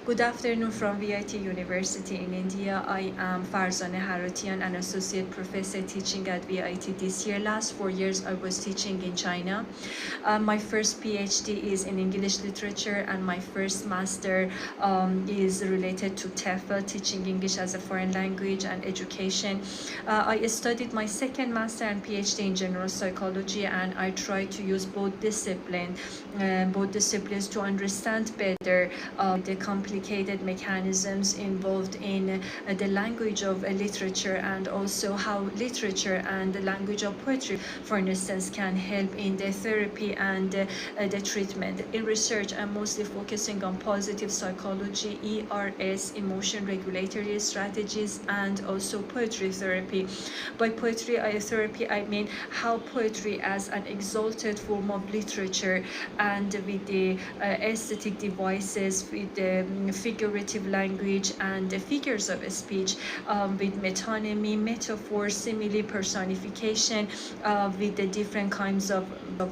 Good afternoon from VIT University in India. I am Farzaneh Haratian, an associate professor teaching at VIT this year. Last 4 years I was teaching in China. My first PhD is in English literature, and my first master is related to TEFL, teaching English as a foreign language and education. I studied my second master and PhD in general psychology, and I try to use both disciplines to understand better the complicated mechanisms involved in the language of literature, and also how literature and the language of poetry, for instance, can help in the therapy and the treatment. In research, I'm mostly focusing on positive psychology, ERS, emotion regulatory strategies, and also poetry therapy. By poetry therapy, I mean how poetry as an exalted form of literature, and with the aesthetic devices, with the figurative language and the figures of speech, with metonymy, metaphor, simile, personification, with the different kinds of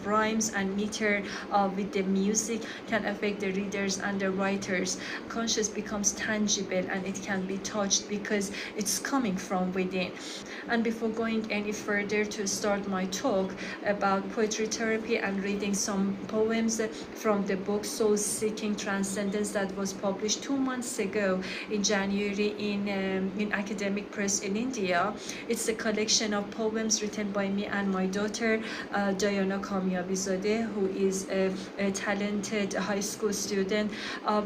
rhymes and meter, with the music, can affect the readers and the writers. Conscious becomes tangible and it can be touched because it's coming from within. And before going any further, to start my talk about poetry therapy and reading some poems from the book Soul Seeking Transcendence that was published 2 months ago in January in academic press in India. It's a collection of poems written by me and my daughter Diana Kamyabizadeh, who is a talented high school student.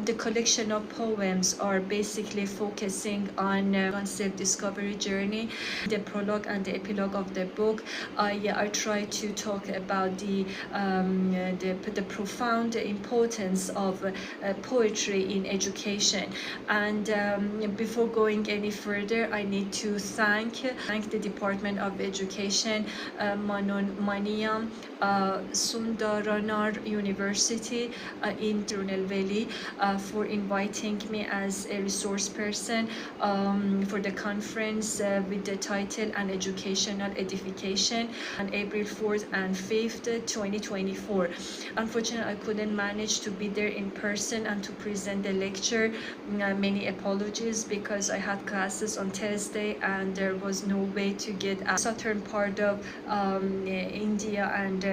The collection of poems are basically focusing on self-discovery journey. The prologue and the epilogue of the book, I try to talk about the profound importance of poetry in education. And before going any further, I need to thank the Department of Education, Manonmaniam Sundaranar University in Tirunelveli, for inviting me as a resource person for the conference with the title "An Educational Edification" on April 4th and 5th, 2024. Unfortunately, I couldn't manage to be there in person and to present the lecture. Many apologies, because I had classes on Thursday and there was no way to get a southern part of India, and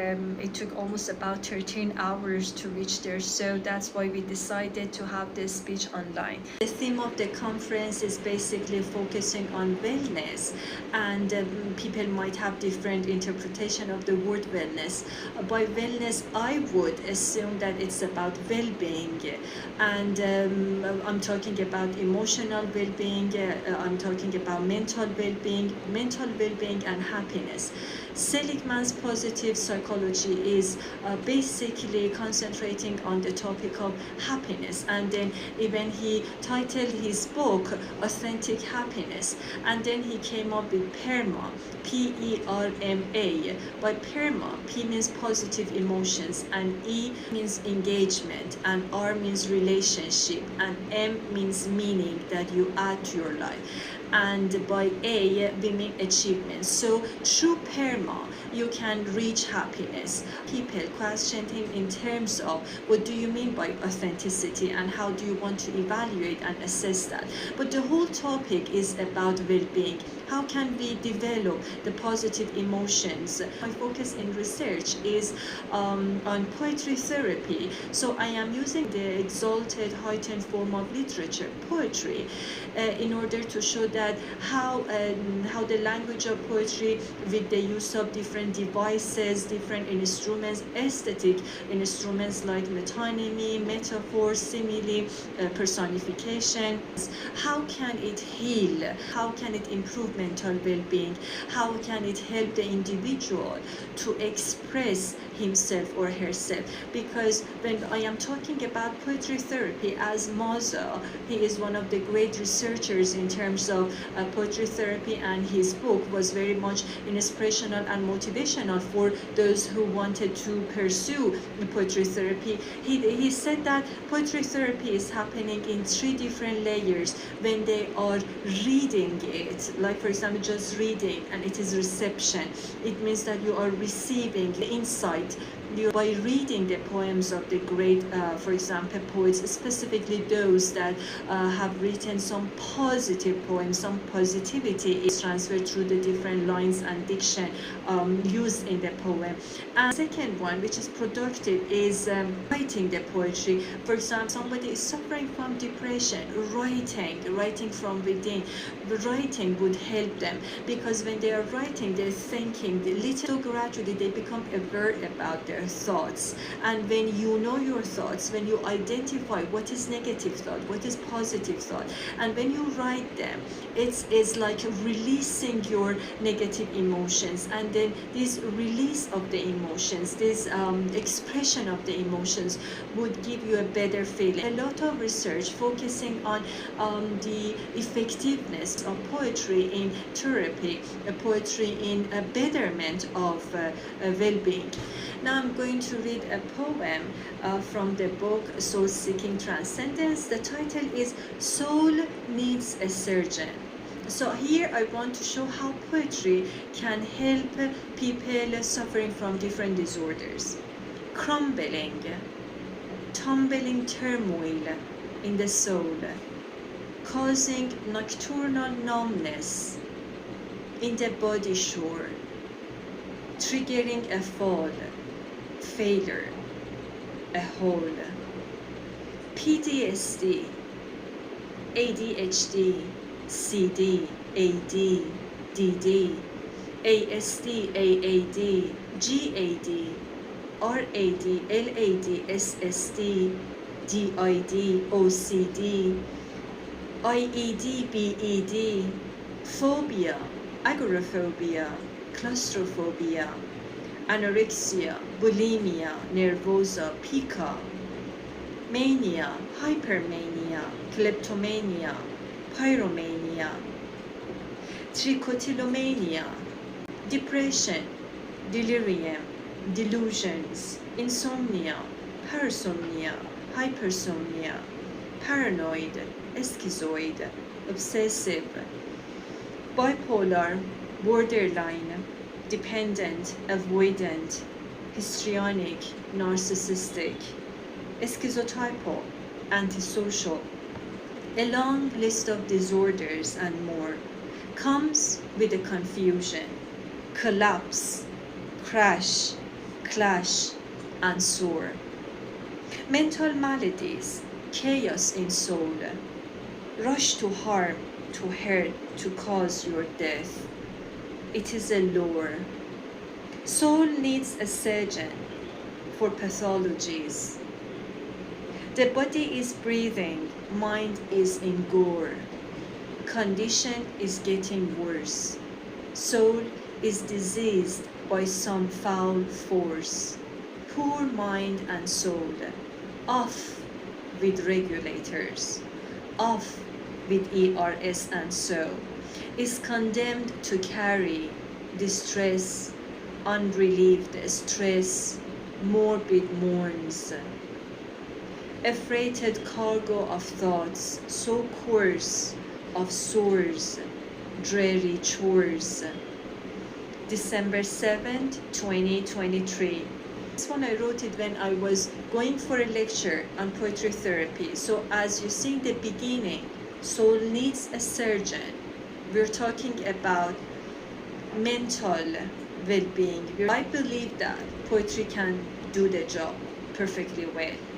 it took almost about 13 hours to reach there. So that's why we decided to have this speech online. The theme of the conference is basically focusing on wellness, and people might have different interpretation of the word wellness. By wellness, I would assume that it's about well-being, and I'm talking about emotional well-being, I'm talking about mental well-being and happiness. Seligman's positive psychology is basically concentrating on the topic of happiness, and then even he titled his book Authentic Happiness, and then he came up with PERMA, PERMA. By PERMA, P means positive emotions, and E means engagement, and R means relationship, and M means meaning that you add to your life. And by A, we mean achievement. So through PERMA, you can reach happiness. People questioned him in terms of what do you mean by authenticity, and how do you want to evaluate and assess that. But the whole topic is about well-being. How can we develop the positive emotions? My focus in research is on poetry therapy. So I am using the exalted, heightened form of literature, poetry, in order to show that how the language of poetry, with the use of different devices, different instruments, aesthetic instruments like metonymy, metaphor, simile, personification, how can it heal? How can it improve mental well-being? How can it help the individual to express himself or herself? Because when I am talking about poetry therapy, as Maza, he is one of the great researchers in terms of poetry therapy, and his book was very much inspirational and motivational for those who wanted to pursue poetry therapy. He said that poetry therapy is happening in 3 different layers when they are reading it. Like, for example, just reading, and it is reception. It means that you are receiving the insight, by reading the poems of the great, for example, poets, specifically those that have written some positive poems, some positivity is transferred through the different lines and diction used in the poem. And second one, which is productive, is writing the poetry. For example, somebody is suffering from depression, writing from within. Writing would help them, because when they are writing, they're thinking little gradually they become aware about their thoughts. And when you know your thoughts, when you identify what is negative thought, what is positive thought, and when you write them, it's like releasing your negative emotions, and then this release of the emotions, this expression of the emotions would give you a better feeling. A lot of research focusing on the effectiveness of poetry in therapy, poetry in a betterment of well-being. Now I'm going to read a poem from the book Soul Seeking Transcendence. The title is Soul Needs a Surgeon. So here I want to show how poetry can help people suffering from different disorders. Crumbling, tumbling turmoil in the soul, causing nocturnal numbness in the body shore, triggering a fall, failure, a hole. PTSD, ADHD, CD, AD, DD, ASD, AAD, GAD, RAD, LAD, SSD, DID, OCD, IED, BED, phobia, agoraphobia, claustrophobia, anorexia, bulimia, nervosa, pica, mania, hypermania, kleptomania, pyromania, trichotillomania, depression, delirium, delusions, insomnia, parasomnia, hypersomnia, paranoid, schizoid, obsessive, bipolar, borderline, dependent, avoidant, histrionic, narcissistic, schizotypal, antisocial. A long list of disorders and more comes with a confusion, collapse, crash, clash, and soar. Mental maladies, chaos in soul, rush to harm, to hurt, to cause your death. It is a lure. Soul needs a surgeon for pathologies. The body is breathing, mind is in gore. Condition is getting worse. Soul is diseased by some foul force. Poor mind and soul, off with regulators, off with ERS and so, is condemned to carry distress, unrelieved stress, morbid mourns, a freighted cargo of thoughts so coarse, of sores, dreary chores. December 7th, 2023. This one I wrote it when I was going for a lecture on poetry therapy. So as you see in the beginning, soul needs a surgeon. We're talking about mental well-being. I believe that poetry can do the job perfectly well.